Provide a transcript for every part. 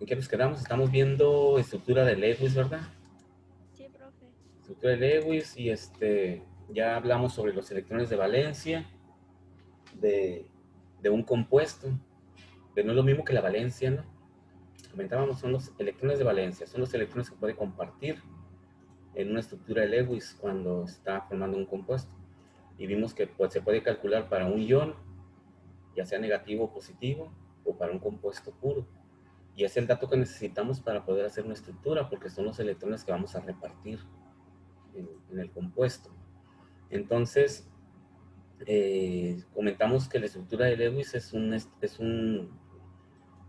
¿En qué nos quedamos? Estamos viendo estructura de Lewis, ¿verdad? Sí, profe. Estructura de Lewis y ya hablamos sobre los electrones de valencia de, de un compuesto, que no es lo mismo que la valencia, ¿no? Comentábamos, son los electrones de valencia, son los electrones que puede compartir en una estructura de Lewis cuando está formando un compuesto. Y vimos que pues, se puede calcular para un ion, ya sea negativo o positivo, o para un compuesto puro. Y es el dato que necesitamos para poder hacer una estructura, porque son los electrones que vamos a repartir en el compuesto. Entonces, comentamos que la estructura de Lewis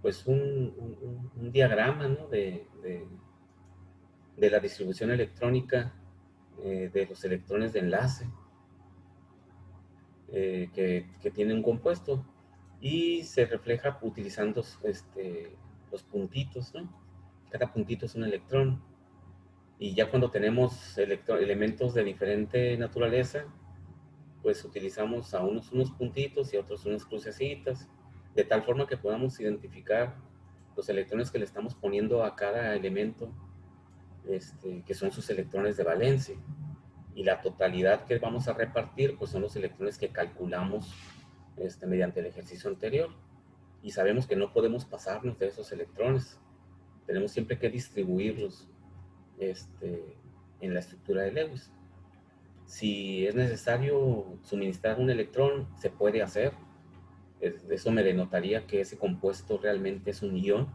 pues un diagrama, ¿no? de la distribución electrónica de los electrones de enlace que tiene un compuesto y se refleja utilizando los puntitos, ¿no? Cada puntito es un electrón y ya cuando tenemos elementos de diferente naturaleza, pues utilizamos a unos puntitos y a otros unas crucecitas, de tal forma que podamos identificar los electrones que le estamos poniendo a cada elemento, que son sus electrones de valencia. Y la totalidad que vamos a repartir, pues son los electrones que calculamos mediante el ejercicio anterior. Y sabemos que no podemos pasarnos de esos electrones. Tenemos siempre que distribuirlos en la estructura de Lewis. Si es necesario suministrar un electrón, se puede hacer. Eso me denotaría que ese compuesto realmente es un ion,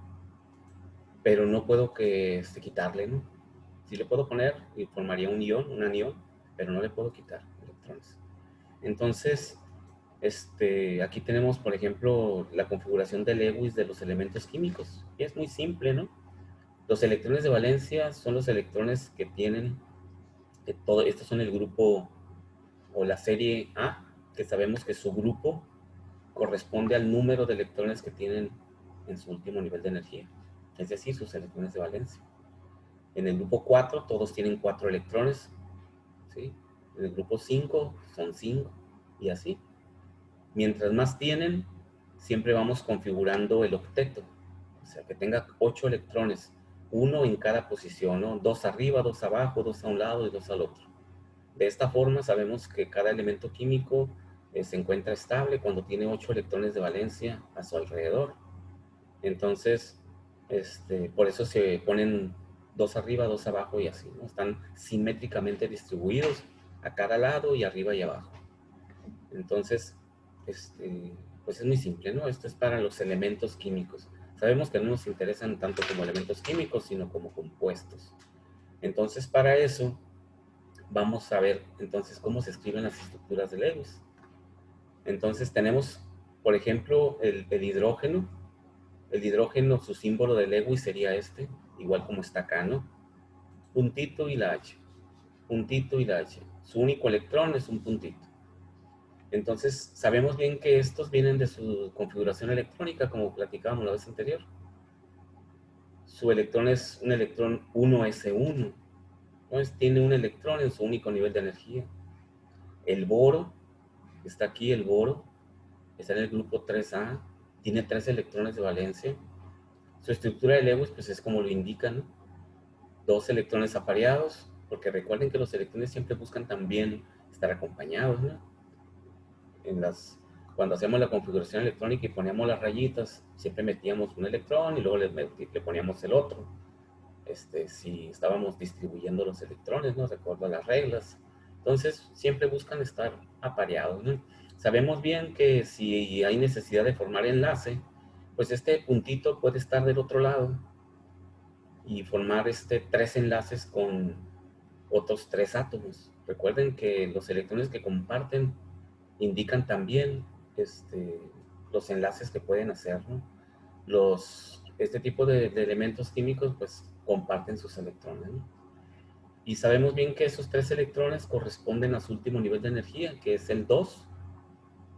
pero no puedo quitarle, ¿no? Si le puedo poner y formaría un ion, un anión, pero no le puedo quitar electrones. Entonces, aquí tenemos, por ejemplo, la configuración de Lewis de los elementos químicos. Y es muy simple, ¿no? Los electrones de valencia son los electrones que tienen, estos son el grupo o la serie A, que sabemos que su grupo corresponde al número de electrones que tienen en su último nivel de energía, es decir, sus electrones de valencia. En el grupo 4 todos tienen 4 electrones, ¿sí? En el grupo 5 son 5 y así. Mientras más tienen, siempre vamos configurando el octeto, o sea, que tenga 8 electrones, uno en cada posición, ¿no? 2 arriba, 2 abajo, 2 a un lado y 2 al otro. De esta forma sabemos que cada elemento químico se encuentra estable cuando tiene 8 electrones de valencia a su alrededor. Entonces, por eso se ponen 2 arriba, 2 abajo y así, ¿no? Están simétricamente distribuidos a cada lado y arriba y abajo. Entonces, pues es muy simple, ¿no? Esto es para los elementos químicos. Sabemos que no nos interesan tanto como elementos químicos, sino como compuestos. Entonces, para eso, vamos a ver entonces cómo se escriben las estructuras de Lewis. Entonces, tenemos, por ejemplo, el hidrógeno. El hidrógeno, su símbolo de Lewis sería igual como está acá, ¿no? Puntito y la H. Puntito y la H. Su único electrón es un puntito. Entonces, sabemos bien que estos vienen de su configuración electrónica, como platicábamos la vez anterior. Su electrón es un electrón 1s1. Entonces, tiene un electrón en su único nivel de energía. El boro, está aquí el boro, está en el grupo 3A, tiene 3 electrones de valencia. Su estructura de Lewis, pues es como lo indican, ¿no? 2 electrones apareados, porque recuerden que los electrones siempre buscan también estar acompañados, ¿no? En cuando hacemos la configuración electrónica y poníamos las rayitas, siempre metíamos un electrón y luego le poníamos el otro. Si estábamos distribuyendo los electrones, ¿no? De acuerdo a las reglas. Entonces, siempre buscan estar apareados, ¿no? Sabemos bien que si hay necesidad de formar enlace, pues este puntito puede estar del otro lado y formar 3 enlaces con otros 3 átomos. Recuerden que los electrones que comparten indican también los enlaces que pueden hacer, ¿no? Este tipo de elementos químicos pues comparten sus electrones, ¿no? Y sabemos bien que esos 3 electrones corresponden a su último nivel de energía, que es el 2.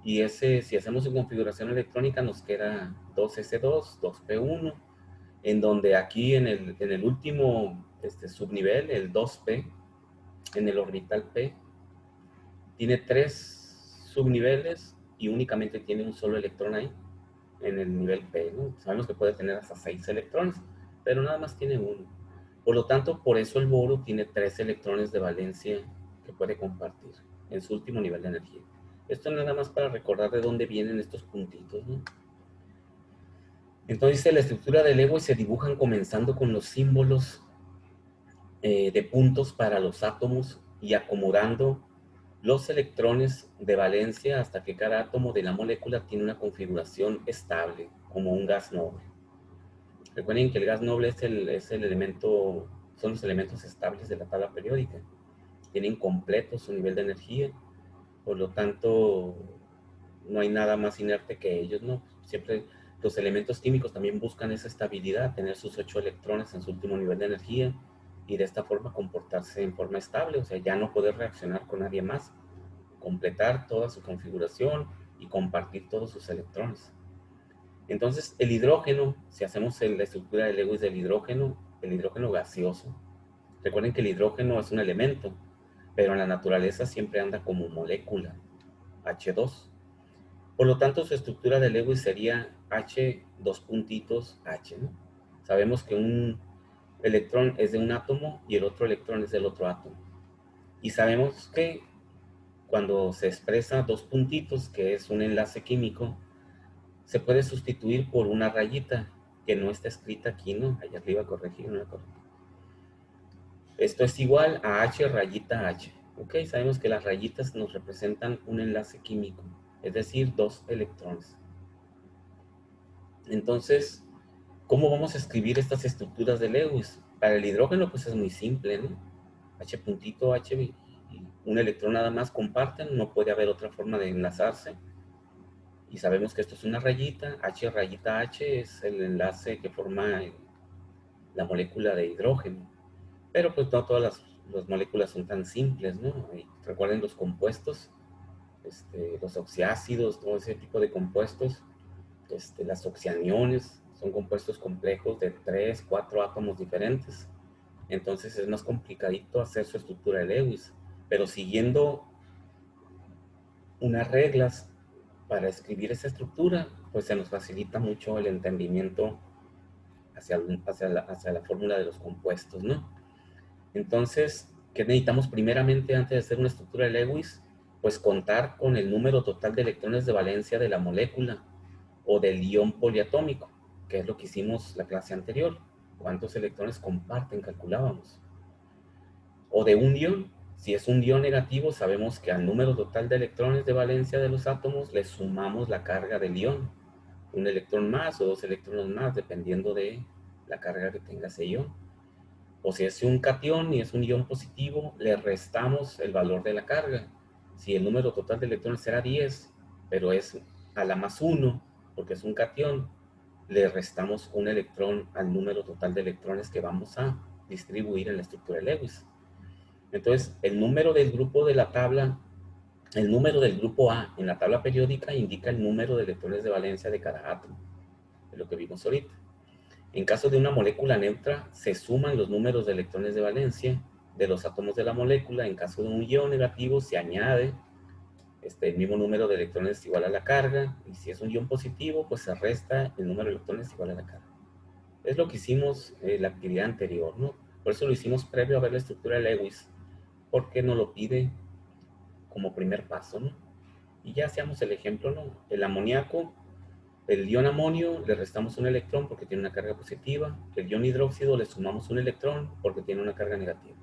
Y si hacemos su configuración electrónica, nos queda 2s2, 2p1, en donde aquí en el último subnivel, el 2p, en el orbital p, tiene 3 subniveles y únicamente tiene un solo electrón ahí. en el nivel P, ¿no? Sabemos que puede tener hasta 6 electrones, pero nada más tiene uno. Por lo tanto, por eso el boro tiene 3 electrones de valencia que puede compartir en su último nivel de energía. Esto nada más para recordar de dónde vienen estos puntitos, ¿no? Entonces, la estructura del Lewis se dibujan comenzando con los símbolos de puntos para los átomos y acomodando los electrones de valencia hasta que cada átomo de la molécula tiene una configuración estable, como un gas noble. Recuerden que el gas noble es el elemento, son los elementos estables de la tabla periódica. Tienen completo su nivel de energía, por lo tanto, no hay nada más inerte que ellos, ¿no? Siempre los elementos químicos también buscan esa estabilidad, tener sus 8 electrones en su último nivel de energía y de esta forma comportarse en forma estable, o sea, ya no poder reaccionar con nadie más, completar toda su configuración y compartir todos sus electrones. Entonces, el hidrógeno, si hacemos la estructura de Lewis del hidrógeno, el hidrógeno gaseoso, recuerden que el hidrógeno es un elemento, pero en la naturaleza siempre anda como molécula, H2. Por lo tanto, su estructura de Lewis sería H, dos puntitos, H, ¿no? Sabemos que un electrón es de un átomo y el otro electrón es del otro átomo. Y sabemos que cuando se expresa dos puntitos, que es un enlace químico, se puede sustituir por una rayita que no está escrita aquí, ¿no? Allá arriba corregir, no la corregí. Esto es igual a H rayita H. ¿Ok? Sabemos que las rayitas nos representan un enlace químico, es decir, dos electrones. Entonces, ¿cómo vamos a escribir estas estructuras de Lewis? Para el hidrógeno, pues es muy simple, ¿no? H puntito, H, y un electrón nada más comparten, no puede haber otra forma de enlazarse. Y sabemos que esto es una rayita, H rayita H es el enlace que forma la molécula de hidrógeno. Pero pues no todas las moléculas son tan simples, ¿no? Y recuerden los compuestos, los oxiácidos, todo ese tipo de compuestos, las oxianiones, son compuestos complejos de 3, 4 átomos diferentes. Entonces es más complicadito hacer su estructura de Lewis. Pero siguiendo unas reglas para escribir esa estructura, pues se nos facilita mucho el entendimiento hacia la fórmula de los compuestos, ¿no? Entonces, ¿qué necesitamos primeramente antes de hacer una estructura de Lewis? Pues contar con el número total de electrones de valencia de la molécula o del ion poliatómico, que es lo que hicimos la clase anterior. ¿Cuántos electrones comparten? Calculábamos. O de un ion. Si es un ion negativo, sabemos que al número total de electrones de valencia de los átomos le sumamos la carga del ion. Un electrón más o dos electrones más, dependiendo de la carga que tenga ese ion. O si es un catión y es un ion positivo, le restamos el valor de la carga. Si el número total de electrones será 10, pero es a la más 1, porque es un catión, le restamos un electrón al número total de electrones que vamos a distribuir en la estructura de Lewis. Entonces, el número del grupo de la tabla, el número del grupo A en la tabla periódica indica el número de electrones de valencia de cada átomo, es lo que vimos ahorita. En caso de una molécula neutra, se suman los números de electrones de valencia de los átomos de la molécula. En caso de un ion negativo, se añade el mismo número de electrones igual a la carga. Y si es un ion positivo, pues se resta el número de electrones igual a la carga. Es lo que hicimos en la actividad anterior, ¿no? Por eso lo hicimos previo a ver la estructura de Lewis, porque nos lo pide como primer paso, ¿no? Y ya hacíamos el ejemplo, ¿no? El amoníaco, el ion amonio le restamos un electrón porque tiene una carga positiva. El ion hidróxido le sumamos un electrón porque tiene una carga negativa.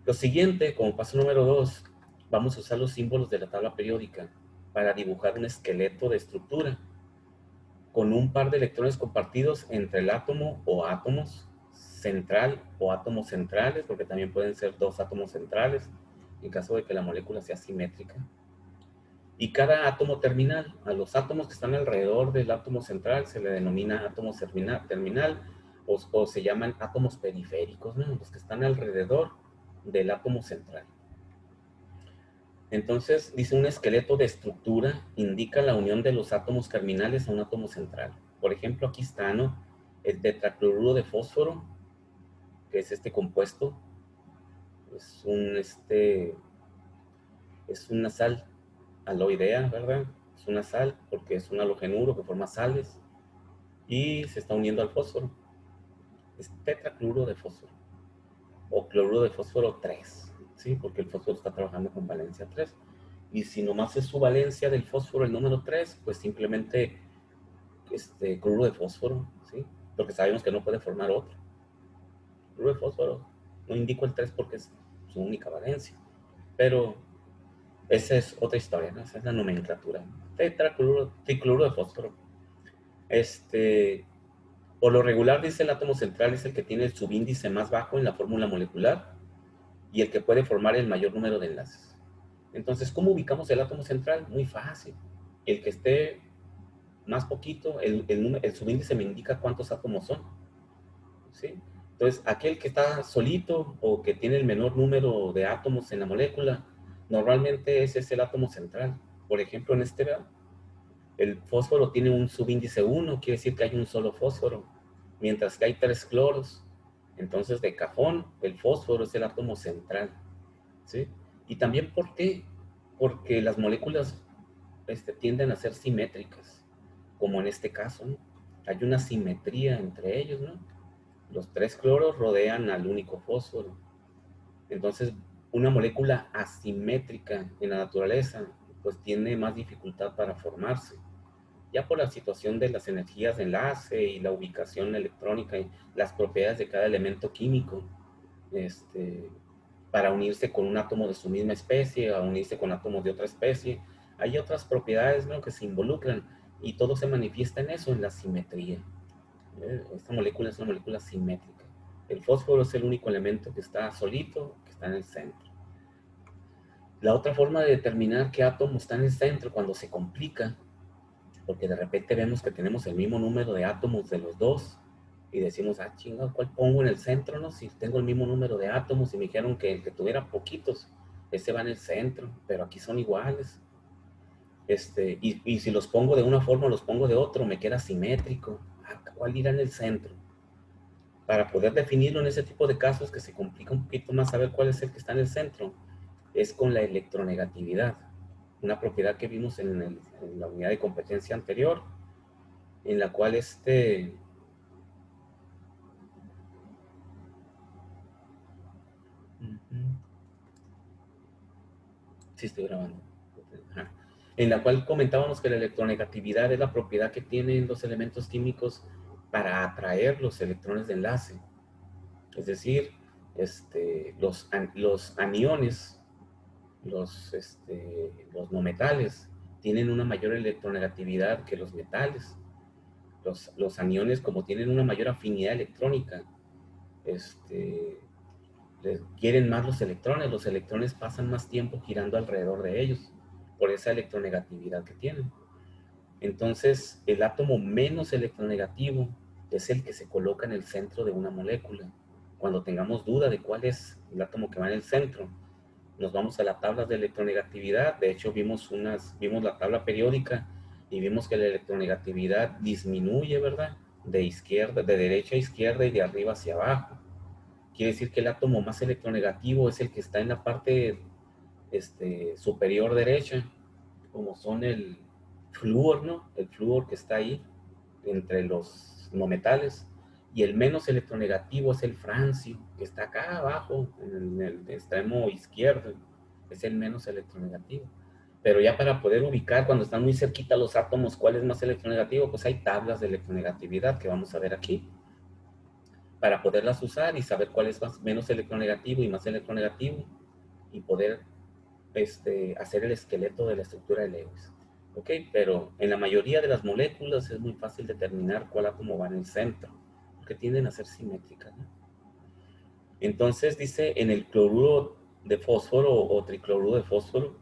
Lo siguiente, como paso número 2, vamos a usar los símbolos de la tabla periódica para dibujar un esqueleto de estructura con un par de electrones compartidos entre el átomo o átomos central o átomos centrales, porque también pueden ser dos átomos centrales en caso de que la molécula sea simétrica. Y cada átomo terminal, a los átomos que están alrededor del átomo central se le denomina átomo terminal o se llaman átomos periféricos, ¿no? Los que están alrededor del átomo central. Entonces, dice un esqueleto de estructura indica la unión de los átomos terminales a un átomo central. Por ejemplo, aquí está, ¿no? El tetracloruro de fósforo, que es este compuesto, es una sal aloidea, ¿verdad? Es una sal porque es un halogenuro que forma sales y se está uniendo al fósforo. Es tetracloruro de fósforo o cloruro de fósforo 3, ¿sí? Porque el fósforo está trabajando con valencia 3. Y si nomás es su valencia del fósforo el número 3, pues simplemente cloruro de fósforo, ¿sí? Porque sabemos que no puede formar otro. Cloruro de fósforo, no indico el 3 porque es su única valencia, pero esa es otra historia, ¿no? Esa es la nomenclatura. Tetracloruro, tricloruro de fósforo. Por lo regular dice el átomo central es el que tiene el subíndice más bajo en la fórmula molecular y el que puede formar el mayor número de enlaces. Entonces, ¿cómo ubicamos el átomo central? Muy fácil. El que esté más poquito, el subíndice me indica cuántos átomos son, ¿sí? Entonces, aquel que está solito o que tiene el menor número de átomos en la molécula, normalmente ese es el átomo central. Por ejemplo, en el fósforo tiene un subíndice 1, quiere decir que hay un solo fósforo, mientras que hay 3 cloros. Entonces, de cajón, el fósforo es el átomo central, ¿sí? Y también, ¿por qué? Porque las moléculas tienden a ser simétricas, como en este caso, ¿no? Hay una simetría entre ellos, ¿no? Los 3 cloros rodean al único fósforo. Entonces, una molécula asimétrica en la naturaleza, pues tiene más dificultad para formarse. Ya por la situación de las energías de enlace y la ubicación electrónica y las propiedades de cada elemento químico, para unirse con un átomo de su misma especie, a unirse con átomos de otra especie. Hay otras propiedades, ¿no?, que se involucran y todo se manifiesta en eso, en la simetría. Esta molécula es una molécula simétrica. El fósforo es el único elemento que está solito, que está en el centro. La otra forma de determinar qué átomo está en el centro cuando se complica, porque de repente vemos que tenemos el mismo número de átomos de los dos, y decimos, ah, chingado, ¿cuál pongo en el centro, no? Si tengo el mismo número de átomos y me dijeron que el que tuviera poquitos, ese va en el centro, pero aquí son iguales. Y si los pongo de una forma o los pongo de otro, me queda simétrico. Ah, ¿cuál irá en el centro? Para poder definirlo en ese tipo de casos que se complica un poquito más saber cuál es el que está en el centro, es con la electronegatividad, una propiedad que vimos en la unidad de competencia anterior, en la cual sí, estoy grabando. Ajá. En la cual comentábamos que la electronegatividad es la propiedad que tienen los elementos químicos para atraer los electrones de enlace. Es decir, los aniones, los no metales, tienen una mayor electronegatividad que los metales. Los aniones, como tienen una mayor afinidad electrónica, quieren más los electrones pasan más tiempo girando alrededor de ellos, por esa electronegatividad que tienen. Entonces, el átomo menos electronegativo es el que se coloca en el centro de una molécula. Cuando tengamos duda de cuál es el átomo que va en el centro, nos vamos a la tabla de electronegatividad. De hecho, vimos la tabla periódica y vimos que la electronegatividad disminuye, ¿verdad? De derecha a izquierda y de arriba hacia abajo. Quiere decir que el átomo más electronegativo es el que está en la parte superior derecha, como son el flúor, ¿no? El flúor que está ahí entre los no metales. Y el menos electronegativo es el francio, que está acá abajo, en el extremo izquierdo. Es el menos electronegativo. Pero ya para poder ubicar cuando están muy cerquita los átomos cuál es más electronegativo, pues hay tablas de electronegatividad que vamos a ver aquí, para poderlas usar y saber cuál es menos electronegativo y más electronegativo, y poder hacer el esqueleto de la estructura de Lewis. ¿Ok? Pero en la mayoría de las moléculas es muy fácil determinar cuál átomo va en el centro, porque tienden a ser simétricas, ¿no? Entonces dice, en el cloruro de fósforo o tricloruro de fósforo,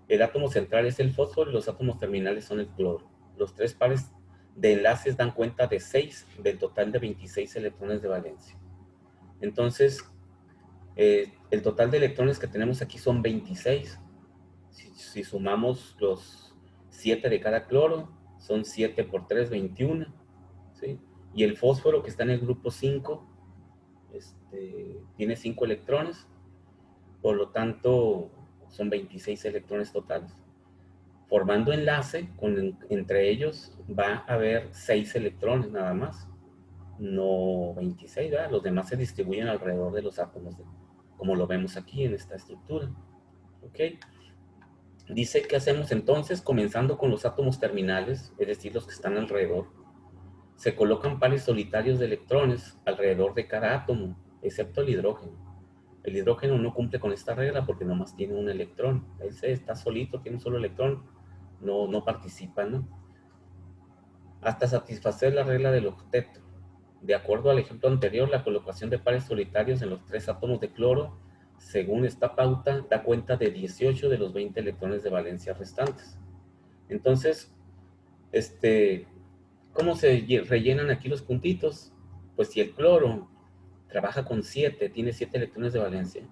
el átomo central es el fósforo y los átomos terminales son el cloro. Los 3 pares de enlaces dan cuenta de 6 del total de 26 electrones de valencia. Entonces, el total de electrones que tenemos aquí son 26. Si sumamos los 7 de cada cloro, son 7 por 3, 21. ¿Sí? Y el fósforo, que está en el grupo 5, tiene 5 electrones, por lo tanto son 26 electrones totales. formando enlace, entre ellos va a haber 6 electrones nada más, no 26, ¿verdad? Los demás se distribuyen alrededor de los átomos, como lo vemos aquí en esta estructura. ¿Ok? Dice, ¿qué hacemos entonces? Comenzando con los átomos terminales, es decir, los que están alrededor. Se colocan pares solitarios de electrones alrededor de cada átomo, excepto el hidrógeno. El hidrógeno no cumple con esta regla porque nomás tiene un electrón. Él está solito, tiene un solo electrón, no participa, ¿no? Hasta satisfacer la regla del octeto. De acuerdo al ejemplo anterior, la colocación de pares solitarios en los 3 átomos de cloro, según esta pauta, da cuenta de 18 de los 20 electrones de valencia restantes. Entonces, ¿cómo se rellenan aquí los puntitos? Pues si el cloro trabaja con 7, tiene 7 electrones de valencia,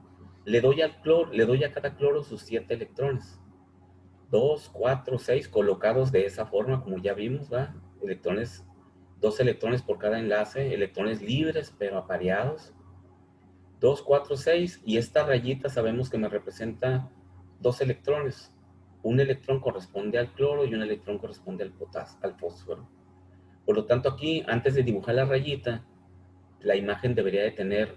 le doy a cada cloro sus 7 electrones. 2, 4, 6 colocados de esa forma, como ya vimos, ¿va? Electrones, 2 electrones por cada enlace, electrones libres pero apareados. 2, 4, 6, y esta rayita sabemos que me representa 2 electrones. Un electrón corresponde al cloro y un electrón corresponde al fósforo. Por lo tanto, aquí, antes de dibujar la rayita, la imagen debería de tener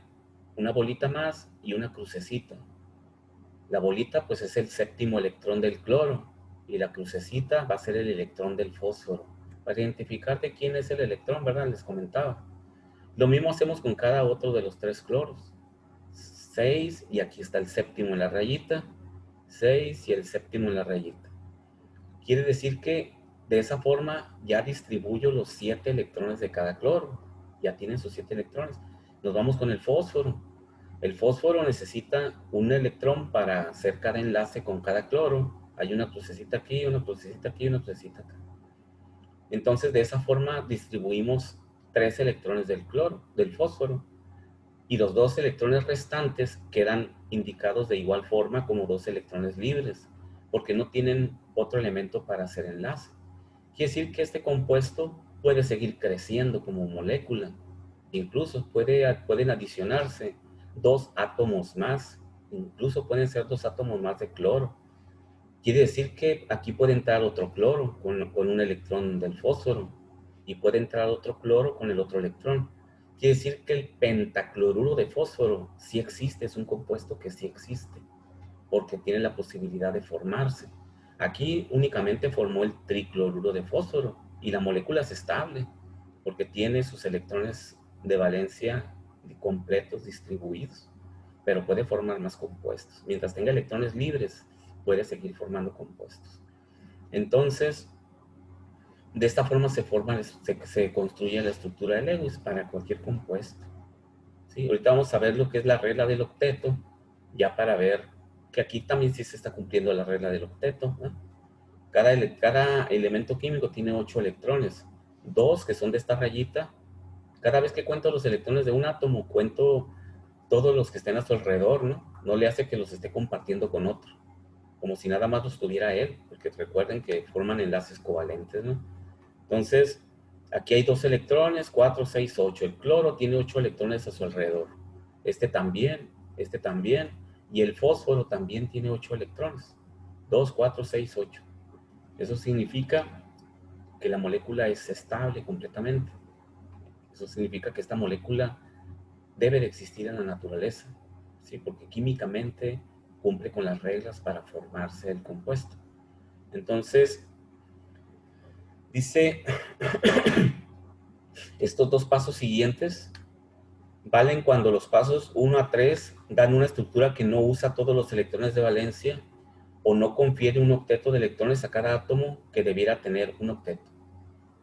una bolita más y una crucecita. La bolita, pues, es el séptimo electrón del cloro, y la crucecita va a ser el electrón del fósforo. Para identificar de quién es el electrón, ¿verdad? Les comentaba. Lo mismo hacemos con cada otro de los 3 cloros. 6, y aquí está el séptimo en la rayita. 6 y el séptimo en la rayita. Quiere decir que de esa forma ya distribuyo los 7 electrones de cada cloro. Ya tienen sus 7 electrones. Nos vamos con el fósforo. El fósforo necesita un electrón para hacer cada enlace con cada cloro. Hay una crucecita aquí, una crucecita aquí, una crucecita acá. Entonces, de esa forma distribuimos 3 electrones del cloro, del fósforo. Y los 2 electrones restantes quedan indicados de igual forma como 2 electrones libres, porque no tienen otro elemento para hacer enlace. Quiere decir que este compuesto puede seguir creciendo como molécula. Incluso pueden adicionarse 2 átomos más, incluso pueden ser 2 átomos más de cloro. Quiere decir que aquí puede entrar otro cloro con un electrón del fósforo, y puede entrar otro cloro con el otro electrón. Quiere decir que el pentacloruro de fósforo sí existe, es un compuesto que sí existe, porque tiene la posibilidad de formarse. Aquí únicamente formó el tricloruro de fósforo, y la molécula es estable, porque tiene sus electrones de valencia completos distribuidos, pero puede formar más compuestos. Mientras tenga electrones libres, puede seguir formando compuestos. Entonces, de esta forma se construye la estructura de Lewis para cualquier compuesto. ¿Sí? Ahorita vamos a ver lo que es la regla del octeto, ya para ver que aquí también sí se está cumpliendo la regla del octeto, ¿no? Cada elemento químico tiene 8 electrones, 2 que son de esta rayita. Cada vez que cuento los electrones de un átomo, cuento todos los que estén a su alrededor, ¿no? No le hace que los esté compartiendo con otro, como si nada más los tuviera él, porque recuerden que forman enlaces covalentes, ¿no? Entonces, aquí hay 2 electrones, 4, 6, 8. El cloro tiene 8 electrones a su alrededor. Este también, y el fósforo también tiene 8 electrones. 2, 4, 6, 8. Eso significa que la molécula es estable completamente. Eso significa que esta molécula debe de existir en la naturaleza, ¿sí? Porque químicamente cumple con las reglas para formarse el compuesto. Entonces, dice, estos 2 pasos siguientes valen cuando los pasos 1 a 3 dan una estructura que no usa todos los electrones de valencia o no confiere un octeto de electrones a cada átomo que debiera tener un octeto.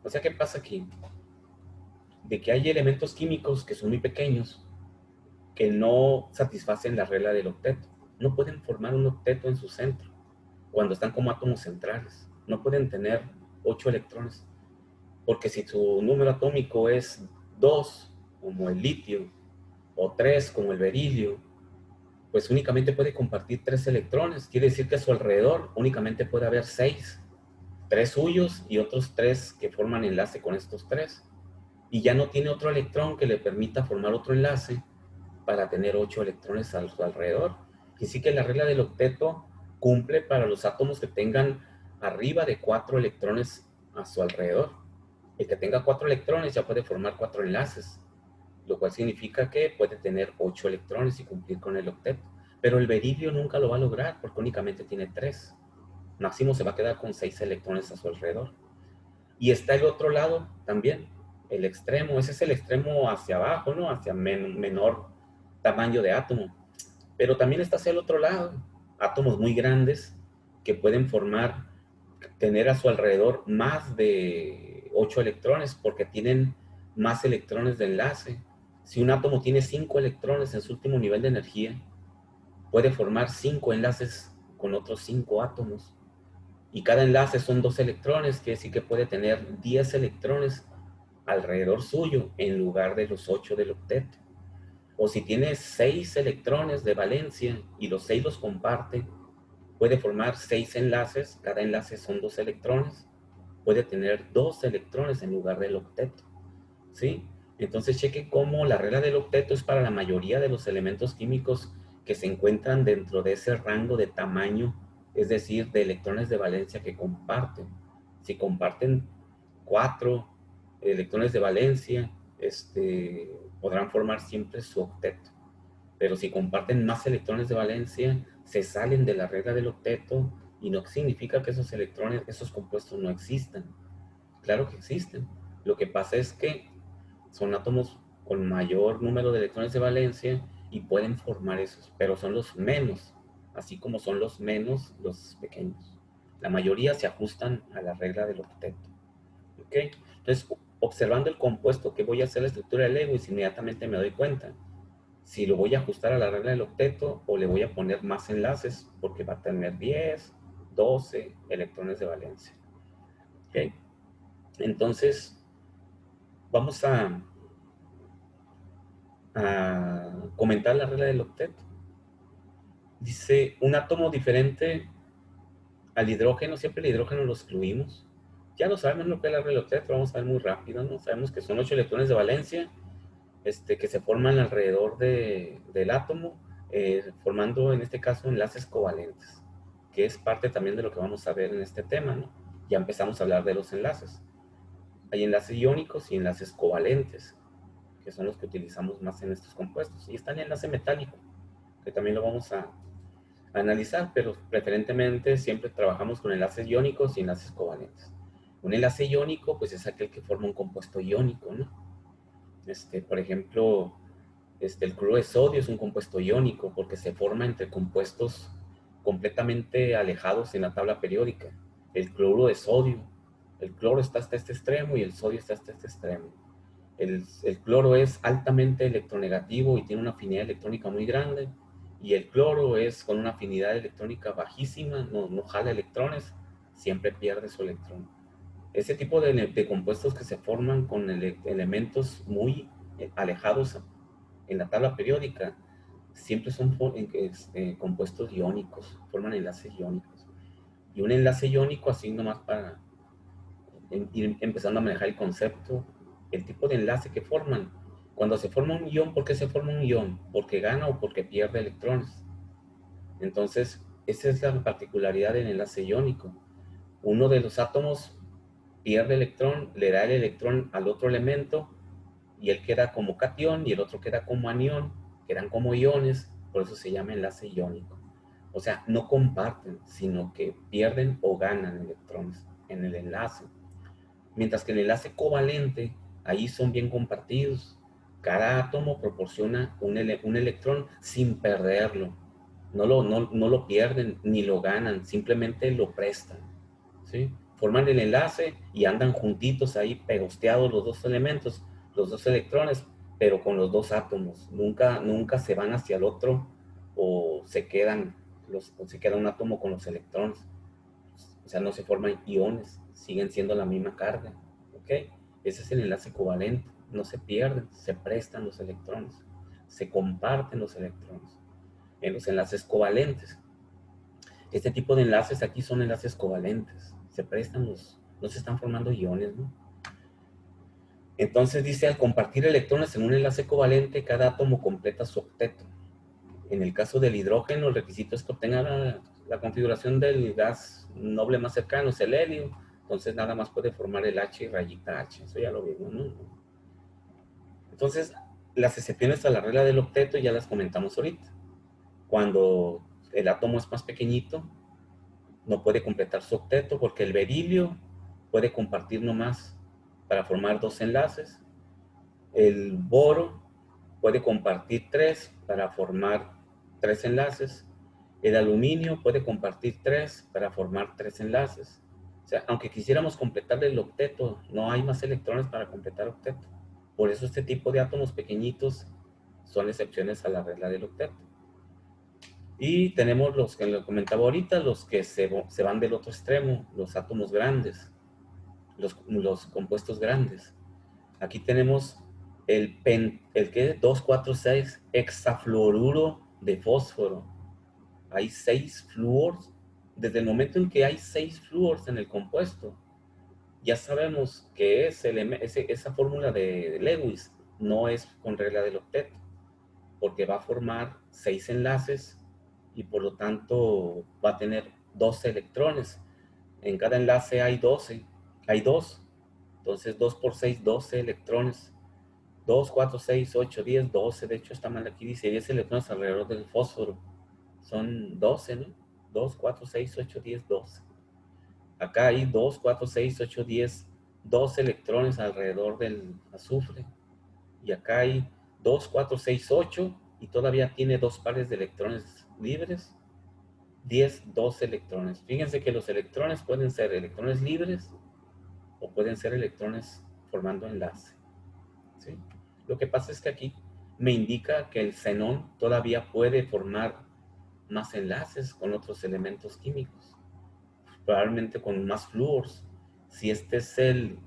O sea, ¿qué pasa aquí? De que hay elementos químicos que son muy pequeños, que no satisfacen la regla del octeto. No pueden formar un octeto en su centro cuando están como átomos centrales. No pueden tener 8 electrones, porque si su número atómico es 2, como el litio, o 3, como el berilio, pues únicamente puede compartir 3 electrones. Quiere decir que a su alrededor únicamente puede haber 6, 3 suyos y otros 3 que forman enlace con estos 3. Y ya no tiene otro electrón que le permita formar otro enlace para tener 8 electrones a su alrededor. Y sí que la regla del octeto cumple para los átomos que tengan arriba de 4 electrones a su alrededor. El que tenga 4 electrones ya puede formar 4 enlaces, lo cual significa que puede tener 8 electrones y cumplir con el octeto. Pero el beridio nunca lo va a lograr porque únicamente tiene 3. Máximo se va a quedar con 6 electrones a su alrededor. Y está el otro lado también, el extremo. Ese es el extremo hacia abajo, ¿no? Hacia menor tamaño de átomo. Pero también está hacia el otro lado, átomos muy grandes que pueden tener a su alrededor más de 8 electrones porque tienen más electrones de enlace. Si un átomo tiene 5 electrones en su último nivel de energía, puede formar 5 enlaces con otros 5 átomos. Y cada enlace son 2 electrones, quiere decir que puede tener 10 electrones alrededor suyo en lugar de los 8 del octeto. O si tiene 6 electrones de valencia y los 6 los comparte, puede formar 6 enlaces, cada enlace son 2 electrones, puede tener 2 electrones en lugar del octeto, ¿sí? Entonces cheque cómo la regla del octeto es para la mayoría de los elementos químicos que se encuentran dentro de ese rango de tamaño, es decir, de electrones de valencia que comparten. Si comparten 4 electrones de valencia, podrán formar siempre su octeto. Pero si comparten más electrones de valencia, se salen de la regla del octeto y no significa que esos electrones, esos compuestos no existan. Claro que existen. Lo que pasa es que son átomos con mayor número de electrones de valencia y pueden formar esos, pero son los menos, así como son los menos los pequeños. La mayoría se ajustan a la regla del octeto. ¿Ok? Entonces, observando el compuesto que voy a hacer la estructura de Lewis, inmediatamente me doy cuenta si lo voy a ajustar a la regla del octeto o le voy a poner más enlaces porque va a tener 10, 12 electrones de valencia. ¿Ok? Entonces, vamos a comentar la regla del octeto. Dice, un átomo diferente al hidrógeno, siempre el hidrógeno lo excluimos. Ya lo sabemos lo que es la regla del octeto, vamos a ver muy rápido, ¿no? Sabemos que son 8 electrones de valencia que se forman alrededor del átomo, formando en este caso enlaces covalentes, que es parte también de lo que vamos a ver en este tema, ¿no? Ya empezamos a hablar de los enlaces. Hay enlaces iónicos y enlaces covalentes, que son los que utilizamos más en estos compuestos. Y está el enlace metálico, que también lo vamos a analizar, pero preferentemente siempre trabajamos con enlaces iónicos y enlaces covalentes. Un enlace iónico, pues es aquel que forma un compuesto iónico, ¿no? Por ejemplo, el cloruro de sodio es un compuesto iónico porque se forma entre compuestos completamente alejados en la tabla periódica. El cloruro de sodio, el cloro está hasta este extremo y el sodio está hasta este extremo. El cloro es altamente electronegativo y tiene una afinidad electrónica muy grande, y el cloro es con una afinidad electrónica bajísima, no jala electrones, siempre pierde su electrón. Ese tipo de compuestos que se forman con elementos muy alejados en la tabla periódica siempre son compuestos iónicos, forman enlaces iónicos. Y un enlace iónico, así nomás para ir empezando a manejar el concepto, el tipo de enlace que forman. Cuando se forma un ión, ¿por qué se forma un ión? ¿Porque gana o porque pierde electrones? Entonces, esa es la particularidad del enlace iónico. Uno de los átomos pierde electrón, le da el electrón al otro elemento y él queda como catión y el otro queda como anión, quedan como iones, por eso se llama enlace iónico. O sea, no comparten, sino que pierden o ganan electrones en el enlace. Mientras que en el enlace covalente, ahí son bien compartidos. Cada átomo proporciona un electrón sin perderlo. No lo pierden ni lo ganan, simplemente lo prestan. ¿Sí? Forman el enlace y andan juntitos ahí, pegosteados los dos elementos, los dos electrones, pero con los dos átomos. Nunca se van hacia el otro o se queda un átomo con los electrones. O sea, no se forman iones, siguen siendo la misma carga. ¿Ok? Ese es el enlace covalente. No se pierden, se prestan los electrones, se comparten los electrones. En los enlaces covalentes, este tipo de enlaces aquí son enlaces covalentes. Se prestan no se están formando iones, ¿no? Entonces dice, al compartir electrones en un enlace covalente, cada átomo completa su octeto. En el caso del hidrógeno, el requisito es que obtenga la configuración del gas noble más cercano es el helio, entonces nada más puede formar el H y rayita H, eso ya lo vimos, ¿no? Entonces, las excepciones a la regla del octeto ya las comentamos ahorita. Cuando el átomo es más pequeñito, no puede completar su octeto porque el berilio puede compartir nomás para formar 2 enlaces. El boro puede compartir 3 para formar 3 enlaces. El aluminio puede compartir 3 para formar 3 enlaces. O sea, aunque quisiéramos completar el octeto, no hay más electrones para completar octeto. Por eso este tipo de átomos pequeñitos son excepciones a la regla del octeto. Y tenemos los que lo comentaba ahorita, los que se van del otro extremo, los átomos grandes, los compuestos grandes. Aquí tenemos el que 2,4,6 hexafluoruro de fósforo. Hay 6 flúors. Desde el momento en que hay 6 flúors en el compuesto, ya sabemos que esa fórmula de Lewis no es con regla del octeto, porque va a formar 6 enlaces y por lo tanto va a tener 12 electrones. En cada enlace hay 12, hay 2. Entonces 2 por 6, 12 electrones. 2, 4, 6, 8, 10, 12. De hecho está mal aquí, dice 10 electrones alrededor del fósforo. Son 12, ¿no? 2, 4, 6, 8, 10, 12. Acá hay 2, 4, 6, 8, 10, 12 electrones alrededor del azufre. Y acá hay 2, 4, 6, 8 y todavía tiene 2 pares de electrones libres. 10, 12 electrones. Fíjense que los electrones pueden ser electrones libres o pueden ser electrones formando enlace. ¿Sí? Lo que pasa es que aquí me indica que el xenón todavía puede formar más enlaces con otros elementos químicos, probablemente con más flúors. Si este es el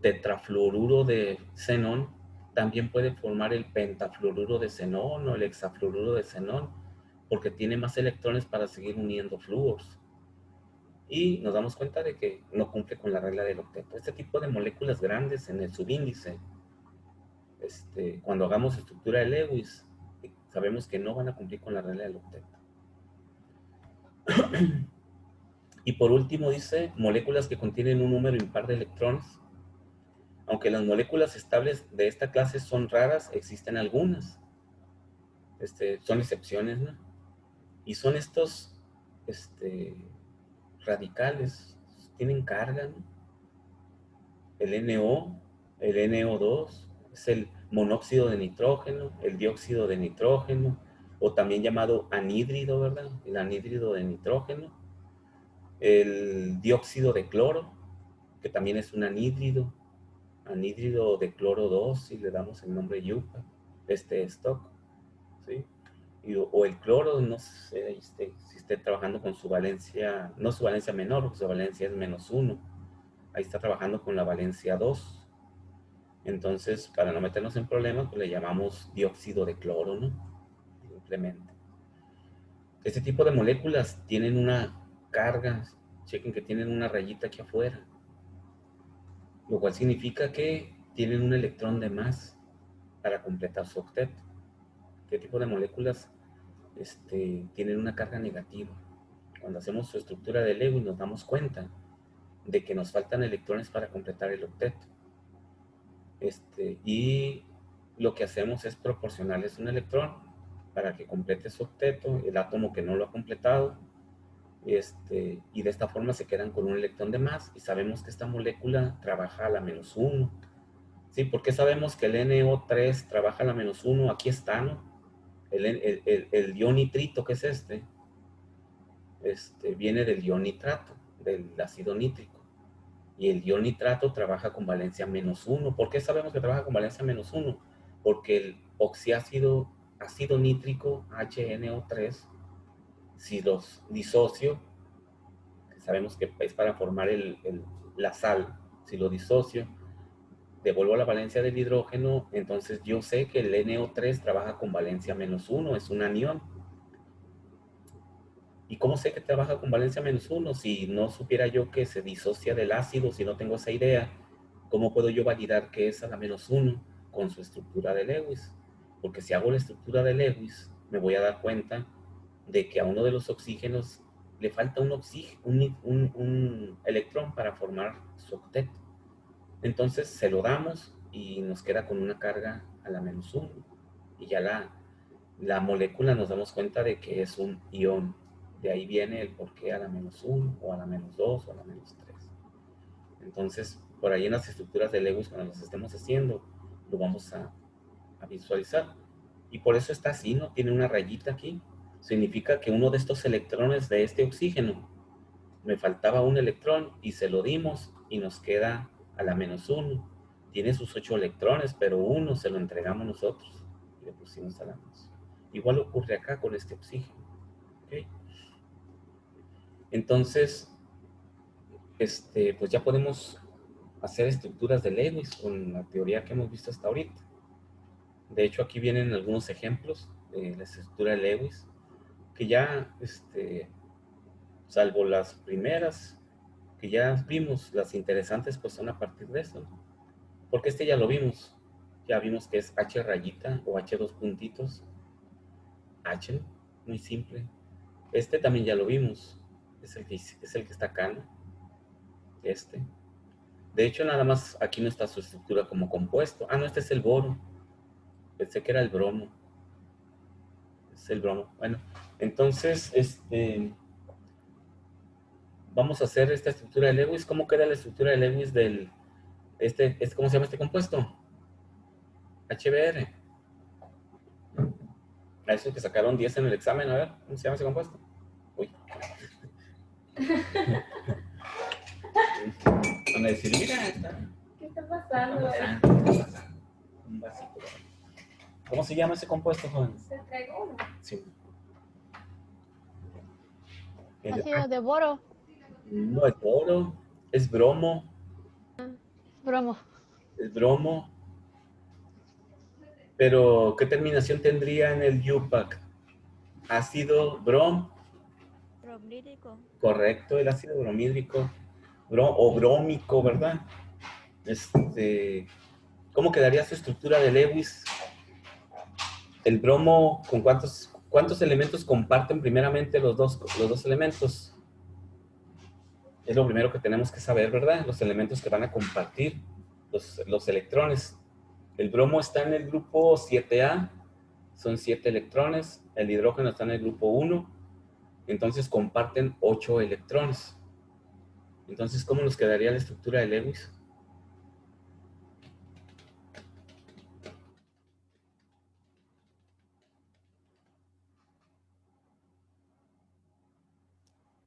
tetrafluoruro de xenón, también puede formar el pentafluoruro de xenón o el hexafluoruro de xenón, porque tiene más electrones para seguir uniendo flúors. Y nos damos cuenta de que no cumple con la regla del octeto. Este tipo de moléculas grandes en el subíndice, cuando hagamos estructura de Lewis, sabemos que no van a cumplir con la regla del octeto. Y por último dice, moléculas que contienen un número impar de electrones. Aunque las moléculas estables de esta clase son raras, existen algunas. Son excepciones, ¿no? Y son estos radicales, tienen carga, ¿no? El NO, el NO2, es el monóxido de nitrógeno, el dióxido de nitrógeno, o también llamado anhídrido, ¿verdad? El anhídrido de nitrógeno. El dióxido de cloro, que también es un anhídrido de cloro 2, si le damos el nombre yupa, stock, ¿sí? O el cloro, no sé si esté trabajando con su valencia, no su valencia menor, porque su valencia es -1. Ahí está trabajando con la valencia 2. Entonces, para no meternos en problemas, pues le llamamos dióxido de cloro, ¿no? Simplemente. Este tipo de moléculas tienen una carga, chequen que tienen una rayita aquí afuera, lo cual significa que tienen un electrón de más para completar su octeto. ¿Qué tipo de moléculas tienen una carga negativa? Cuando hacemos su estructura de Lewis nos damos cuenta de que nos faltan electrones para completar el octeto. Y lo que hacemos es proporcionarles un electrón para que complete su octeto, el átomo que no lo ha completado, y de esta forma se quedan con un electrón de más y sabemos que esta molécula trabaja a la -1. ¿Sí? ¿Por qué sabemos que el NO3 trabaja a la -1? Aquí está, ¿no? El ion nitrito, que es viene del ion nitrato, del ácido nítrico. Y el ion nitrato trabaja con valencia -1. ¿Por qué sabemos que trabaja con valencia -1? Porque el oxiácido ácido nítrico HNO3, si los disocio, sabemos que es para formar la sal, si lo disocio, devuelvo la valencia del hidrógeno, entonces yo sé que el NO3 trabaja con valencia -1, es un anión. ¿Y cómo sé que trabaja con valencia -1? Si no supiera yo que se disocia del ácido, si no tengo esa idea, ¿cómo puedo yo validar que es a la -1 con su estructura de Lewis? Porque si hago la estructura de Lewis, me voy a dar cuenta de que a uno de los oxígenos le falta un oxígeno, un electrón para formar su octeto. Entonces se lo damos y nos queda con una carga a la -1. Y ya la molécula nos damos cuenta de que es un ión. De ahí viene el por qué a la -1 o a la -2 o a la -3. Entonces, por ahí en las estructuras de Lewis, cuando las estemos haciendo, lo vamos a visualizar. Y por eso está así, ¿no? Tiene una rayita aquí. Significa que uno de estos electrones de este oxígeno, me faltaba un electrón y se lo dimos y nos queda a la -1. Tiene sus 8 electrones, pero uno se lo entregamos nosotros y le pusimos a la -. Igual ocurre acá con este oxígeno. ¿Okay? Entonces, pues ya podemos hacer estructuras de Lewis con la teoría que hemos visto hasta ahorita. De hecho, aquí vienen algunos ejemplos de la estructura de Lewis, que ya, salvo las primeras que ya vimos, las interesantes pues son a partir de eso, ¿no? Porque ya lo vimos, ya vimos que es H rayita o H dos puntitos, H, ¿no? Muy simple. También ya lo vimos, es el que está acá, ¿no? De hecho, nada más aquí no está su estructura como compuesto. Ah, no, este es el boro. Pensé que era el bromo. Es el bromo. Bueno, entonces, vamos a hacer esta estructura de Lewis. ¿Cómo queda la estructura de Lewis del, ¿cómo se llama este compuesto? HBr. A esos que sacaron 10 en el examen, a ver, ¿cómo se llama ese compuesto? Uy. Van a decir, mira, ¿Qué está pasando? Un vasito. ¿Cómo se llama ese compuesto, joven? Se entregó uno. Sí. Ácido de boro. No es boro, es bromo. Bromo. Es bromo. Pero, ¿qué terminación tendría en el UPAC? Ácido Bromídico. correcto, el ácido bromídrico o brómico, ¿verdad? ¿Cómo quedaría su estructura de Lewis? El bromo, ¿con cuántos elementos comparten primeramente los dos elementos? Es lo primero que tenemos que saber, ¿verdad? Los elementos que van a compartir los electrones. El bromo está en el grupo 7A, son 7 electrones. El hidrógeno está en el grupo 1, entonces comparten 8 electrones. Entonces, ¿cómo nos quedaría la estructura de Lewis?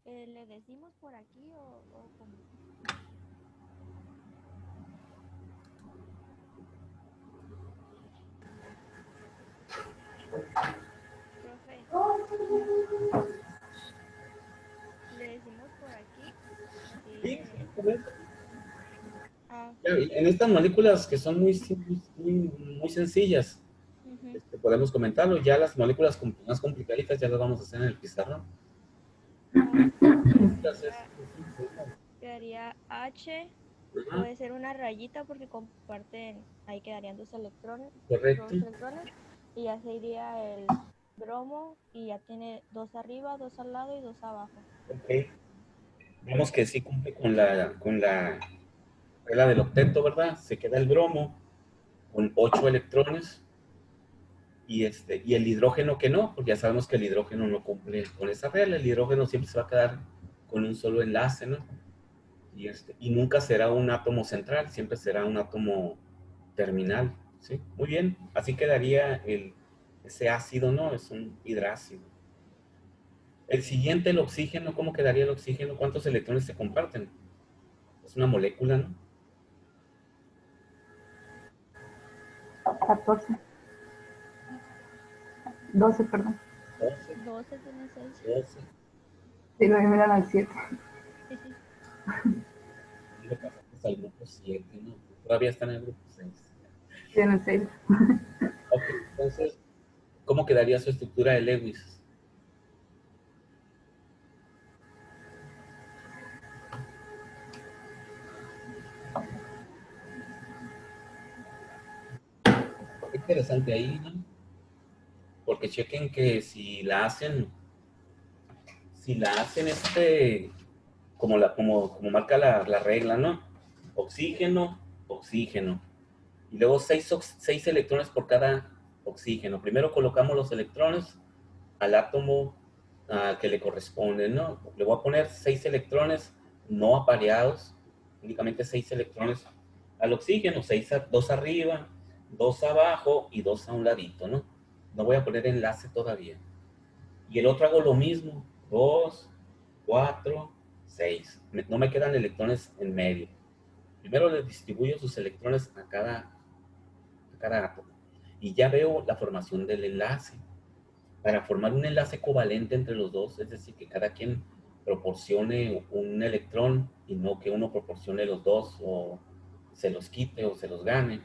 ¿Le decimos por aquí o cómo? Profe, ¿le decimos por aquí? Sí, Así. correcto. Ah, En estas moléculas que son muy sencillas, ujú. podemos comentarlo. Ya las moléculas más complicaditas ya las vamos a hacer en el pizarrón. Entonces, Quedaría H. ajá, Puede ser una rayita porque comparten, ahí quedarían dos electrones, correcto. y ya se iría el bromo y ya tiene dos arriba, dos al lado y dos abajo. Ok. Vemos que sí cumple con la regla del octeto, ¿verdad? Se queda el bromo con 8 electrones y el hidrógeno que no, porque ya sabemos que el hidrógeno no cumple con esa regla. El hidrógeno siempre se va a quedar con un solo enlace, ¿no? Y nunca será un átomo central, siempre será un átomo terminal, ¿sí? Muy bien, así quedaría ese ácido, ¿no? Es un hidrácido. El siguiente, el oxígeno, ¿cómo quedaría el oxígeno? ¿Cuántos electrones se comparten? Es una molécula, ¿no? 14. 12, perdón. 12, 12 tiene 6. 12. Sí, lo miran al 7. Y lo pasamos al grupo 7, ¿no? Todavía está en el grupo 6. Tiene 6. Ok, entonces, ¿cómo quedaría su estructura de Lewis? Qué interesante ahí, ¿no? Porque chequen que si si la hacen como marca la regla, ¿no? Oxígeno, oxígeno. Y luego 6 electrones por cada oxígeno. Primero colocamos los electrones al átomo que le corresponde, ¿no? Le voy a poner 6 electrones no apareados, únicamente 6 electrones al oxígeno, 2 arriba, 2 abajo y 2 a un ladito, ¿no? No voy a poner enlace todavía. Y el otro hago lo mismo, 2, 4, 6. No me quedan electrones en medio. Primero les distribuyo sus electrones a cada átomo. Y ya veo la formación del enlace. Para formar un enlace covalente entre los dos, es decir, que cada quien proporcione un electrón y no que uno proporcione los dos o se los quite o se los gane,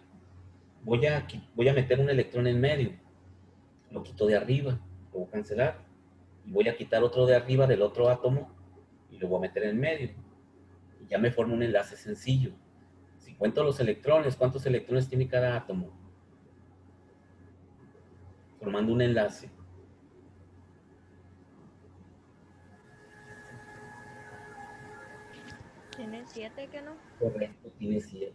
voy a meter un electrón en medio. Lo quito de arriba, lo voy a cancelar. Y voy a quitar otro de arriba del otro átomo y lo voy a meter en medio. Y ya me forma un enlace sencillo. Si cuento los electrones, ¿cuántos electrones tiene cada átomo? Formando un enlace. Tiene 7, ¿que no? Correcto, tiene 7,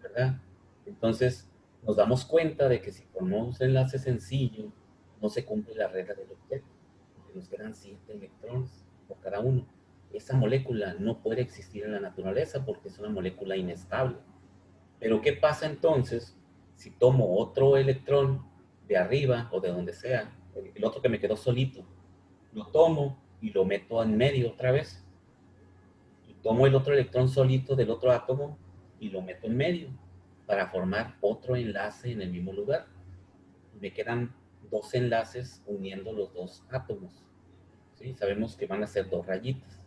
¿verdad? Entonces, nos damos cuenta de que si formamos un enlace sencillo, no se cumple la regla del octeto, porque nos quedan 7 electrones por cada uno. Esa molécula no puede existir en la naturaleza porque es una molécula inestable. Pero, ¿qué pasa entonces si tomo otro electrón de arriba o de donde sea, el otro que me quedó solito, lo tomo y lo meto en medio otra vez? Tomo el otro electrón solito del otro átomo y lo meto en medio para formar otro enlace en el mismo lugar. Me quedan 2 enlaces uniendo los 2 átomos. ¿Sí? Sabemos que van a ser 2 rayitas.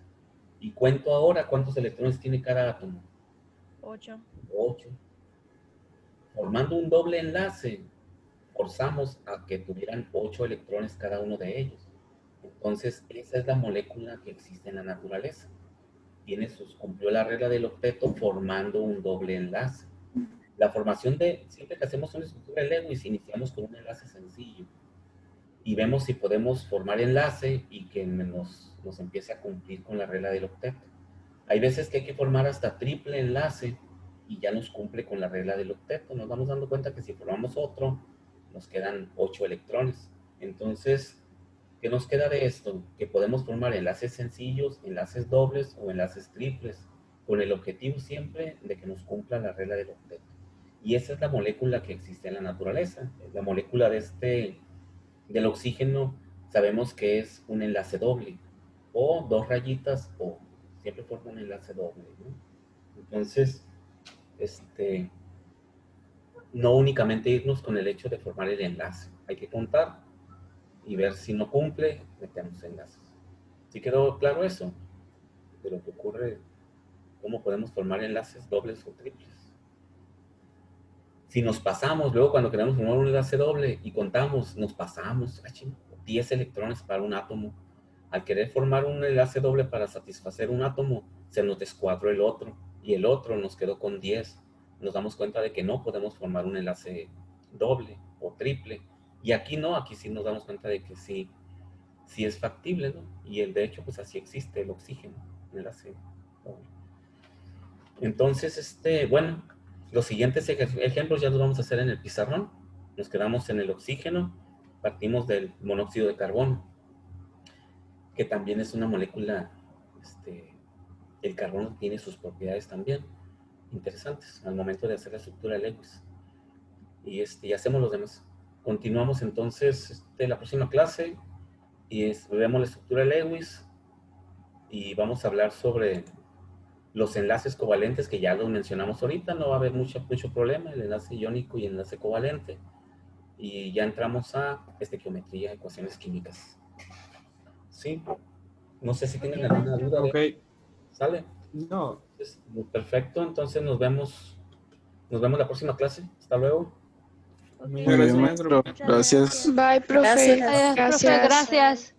Y cuento ahora cuántos electrones tiene cada átomo. 8. 8. Formando un doble enlace, forzamos a que tuvieran 8 electrones cada uno de ellos. Entonces, esa es la molécula que existe en la naturaleza. Cumplió la regla del octeto formando un doble enlace. La formación siempre que hacemos una estructura de Lewis, iniciamos con un enlace sencillo y vemos si podemos formar enlace y que nos empiece a cumplir con la regla del octeto. Hay veces que hay que formar hasta triple enlace y ya nos cumple con la regla del octeto. Nos vamos dando cuenta que si formamos otro, nos quedan 8 electrones. Entonces, ¿qué nos queda de esto? Que podemos formar enlaces sencillos, enlaces dobles o enlaces triples, con el objetivo siempre de que nos cumpla la regla del octeto. Y esa es la molécula que existe en la naturaleza. La molécula del oxígeno sabemos que es un enlace doble, o 2 rayitas, o siempre forma un enlace doble, ¿no? Entonces, no únicamente irnos con el hecho de formar el enlace. Hay que contar y ver si no cumple, metemos enlaces. ¿Sí quedó claro eso? De lo que ocurre, cómo podemos formar enlaces dobles o triples. Si nos pasamos, luego cuando queremos formar un enlace doble y contamos, nos pasamos 10 electrones para un átomo. Al querer formar un enlace doble para satisfacer un átomo, se nos descuadró el otro y el otro nos quedó con 10. Nos damos cuenta de que no podemos formar un enlace doble o triple. Y aquí no, aquí sí nos damos cuenta de que sí es factible, ¿no? Y de hecho, pues así existe el oxígeno, enlace doble. Entonces, bueno, los siguientes ejemplos ya los vamos a hacer en el pizarrón. Nos quedamos en el oxígeno, partimos del monóxido de carbono, que también es una molécula, el carbono tiene sus propiedades también interesantes al momento de hacer la estructura de Lewis. Y hacemos los demás. Continuamos entonces la próxima clase y vemos la estructura de Lewis y vamos a hablar sobre los enlaces covalentes que ya los mencionamos ahorita. No va a haber mucho problema, el enlace iónico y el enlace covalente. Y ya entramos a geometría, ecuaciones químicas. ¿Sí? No sé si tienen alguna duda. Ok. ¿Sale? No. Perfecto, entonces nos vemos la próxima clase. Hasta luego. Ok, Muchas gracias, maestro. muchas Gracias. Bye, profe. Gracias. Gracias. Gracias.